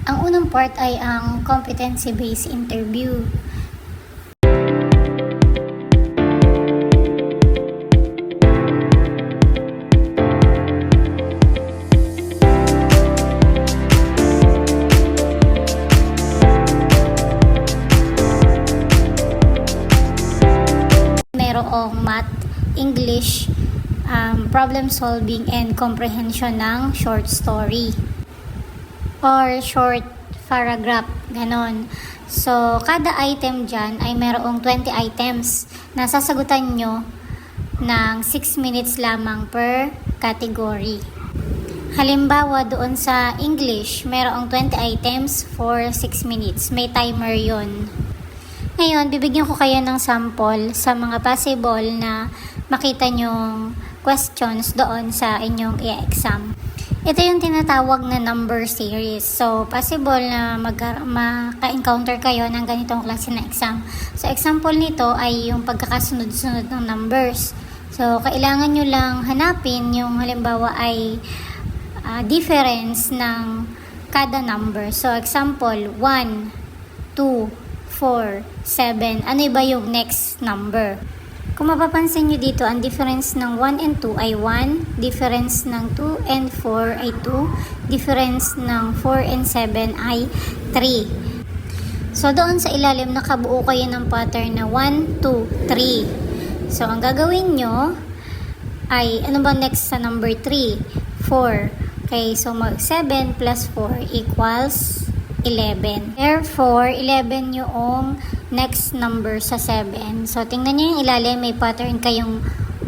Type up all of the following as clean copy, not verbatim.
Ang unang part ay ang competency-based interview. Merong math, English, problem solving and comprehension ng short story or short paragraph, ganon. So, kada item dyan ay merong 20 items na sasagutan nyo ng 6 minutes lamang per category. Halimbawa, doon sa English, merong 20 items for 6 minutes. May timer yon. Ngayon, bibigyan ko kayo ng sample sa mga possible na makita nyong questions doon sa inyong i-exam. Ito yung tinatawag na number series. So, possible na maka-encounter kayo ng ganitong klase na exam. So, example nito ay yung pagkakasunod-sunod ng numbers. So, kailangan nyo lang hanapin yung halimbawa ay difference ng kada number. So, example, 1, 2, 4, 7. Ano ba yung next number? Kung mapapansin nyo dito, ang difference ng 1 and 2 ay 1, difference ng 2 and 4 ay 2, difference ng 4 and 7 ay 3. So, doon sa ilalim, nakabuo kayo ng pattern na 1, 2, 3. So, ang gagawin nyo ay, ano ba next sa number 3? 4. Okay, so 7 plus 4 equals 11. Therefore, 11 yung next number sa 7. So, tingnan nyo yung ilalim, may pattern kayong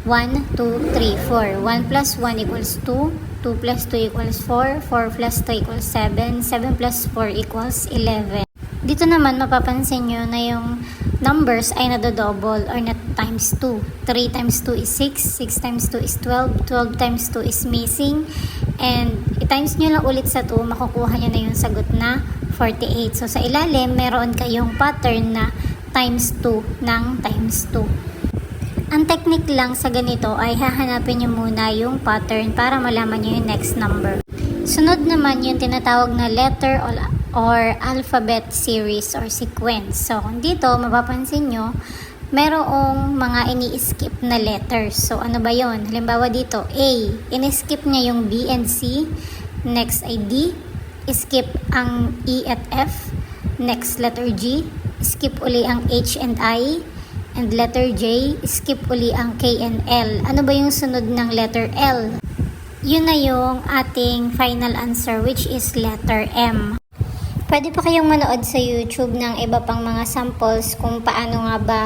1, 2, 3, 4. 1 plus 1 equals 2. 2 plus 2 equals 4. 4 plus 2 equals 7. 7 plus 4 equals 11. Dito naman, mapapansin nyo na yung numbers ay nadodouble or na times 2. 3 times 2 is 6. 6 times 2 is 12. 12 times 2 is missing. And i-times nyo lang ulit sa 2, makukuha nyo na yung sagot na 48. So, sa ilalim, meron kayong pattern na times 2 ng times 2. Ang technique lang sa ganito ay hahanapin nyo muna yung pattern para malaman nyo yung next number. Sunod naman yung tinatawag na letter or alphabet series or sequence. So, dito, mapapansin nyo, merong mga ini-skip na letters. So, ano ba yon? Halimbawa dito, A. In-skip niya yung B and C. Next ay D. Skip ang E at F. Next, letter G. Skip uli ang H and I. And letter J, skip uli ang K and L. Ano ba yung sunod ng letter L? Yun na yung ating final answer, which is letter M. Pwede pa kayong manood sa YouTube ng iba pang mga samples kung paano nga ba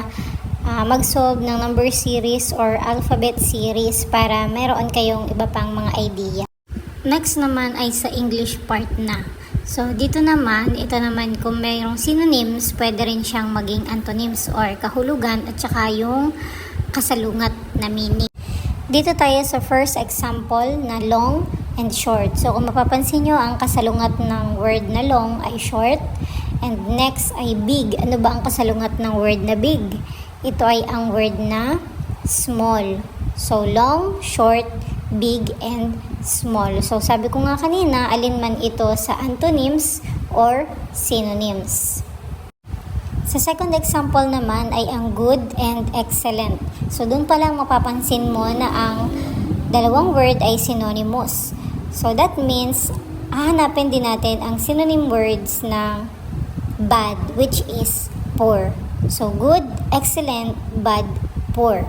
mag-solve ng number series or alphabet series para meron kayong iba pang mga idea. Next naman ay sa English part na. So, dito naman, ito naman kung mayroong synonyms, pwede rin siyang maging antonyms or kahulugan at saka yung kasalungat na meaning. Dito tayo sa first example na long and short. So, kung mapapansin nyo, ang kasalungat ng word na long ay short and next ay big. Ano ba ang kasalungat ng word na big? Ito ay ang word na small. So, long, short, big, and small. So, sabi ko nga kanina, alin man ito sa antonyms or synonyms. Sa second example naman ay ang good and excellent. So, dun pa lang mapapansin mo na ang dalawang word ay synonymous. So, that means, hahanapin din natin ang synonym words ng bad, which is poor. So, good, excellent, bad, poor.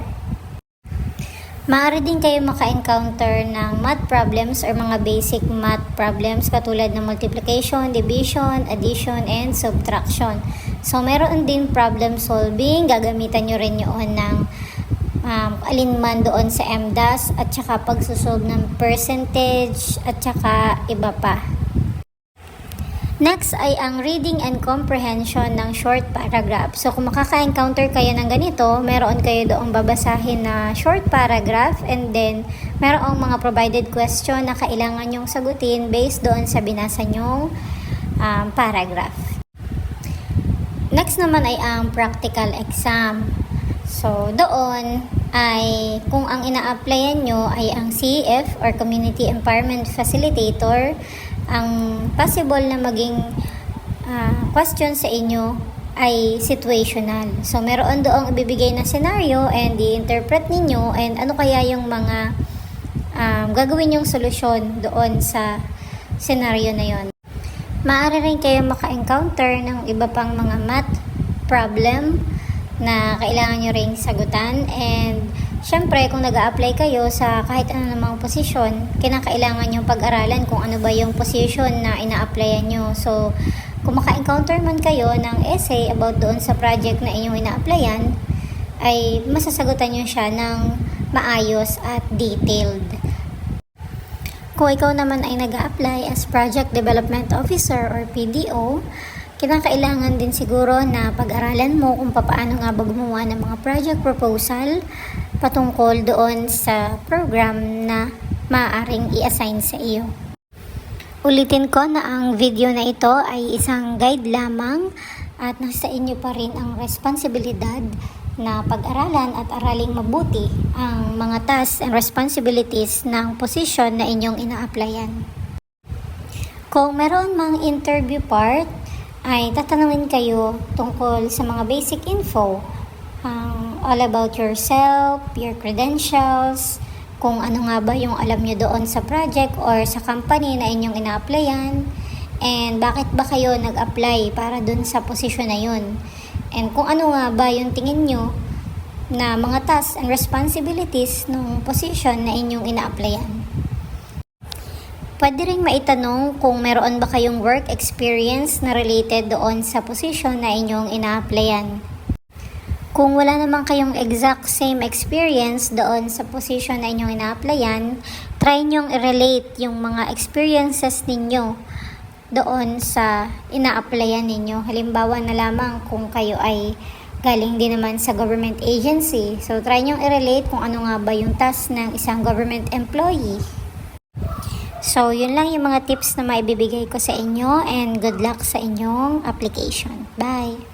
Maaari din kayo maka-encounter ng math problems or mga basic math problems katulad ng multiplication, division, addition, and subtraction. So, meron din problem solving. Gagamitan nyo rin yun ng alinman doon sa MDAS at saka pagsusolve ng percentage at saka iba pa. Next ay ang reading and comprehension ng short paragraph. So, kung makaka-encounter kayo ng ganito, meron kayo doong babasahin na short paragraph and then meron mga provided question na kailangan nyong sagutin based doon sa binasa nyong paragraph. Next naman ay ang practical exam. So, doon ay kung ang ina-applyan nyo ay ang CEF or Community Empowerment Facilitator, ang possible na maging question sa inyo ay situational. So, meron doong ibibigay na scenario and i-interpret ninyo and ano kaya yung mga gagawin yung solusyon doon sa scenario na yon. Maaari rin kayo maka-encounter ng iba pang mga math problem na kailangan nyo ring sagutan. And syempre, kung nag-a-apply kayo sa kahit ano namang posisyon, kinakailangan nyo pag-aralan kung ano ba yung position na ina-applyan nyo. So, kung maka-encounter man kayo ng essay about doon sa project na inyong ina-applyan, ay masasagutan nyo siya ng maayos at detailed. Kung ikaw naman ay nag-a-apply as Project Development Officer or PDO, kinakailangan din siguro na pag-aralan mo kung paano nga ba gumawa ng mga project proposal patungkol doon sa program na maaaring i-assign sa iyo. Ulitin ko na ang video na ito ay isang guide lamang at nasa inyo pa rin ang responsibilidad na pag-aralan at araling mabuti ang mga tasks and responsibilities ng position na inyong ina-applyan. Kung meron mang interview part, ay tatanungin kayo tungkol sa mga basic info, all about yourself, your credentials, kung ano nga ba yung alam nyo doon sa project or sa company na inyong ina-applyan, and bakit ba kayo nag-apply para doon sa posisyon na yun, and kung ano nga ba yung tingin nyo na mga tasks and responsibilities ng position na inyong ina-applyan. Pwede rin maitanong kung meron ba kayong work experience na related doon sa position na inyong ina-applyan. Kung wala naman kayong exact same experience doon sa position na inyong ina-applyan, try nyong i-relate yung mga experiences ninyo doon sa ina-applyan ninyo. Halimbawa na lamang kung kayo ay galing din naman sa government agency. So, try nyong i-relate kung ano nga ba yung task ng isang government employee. So, yun lang yung mga tips na maibibigay ko sa inyo and good luck sa inyong application. Bye!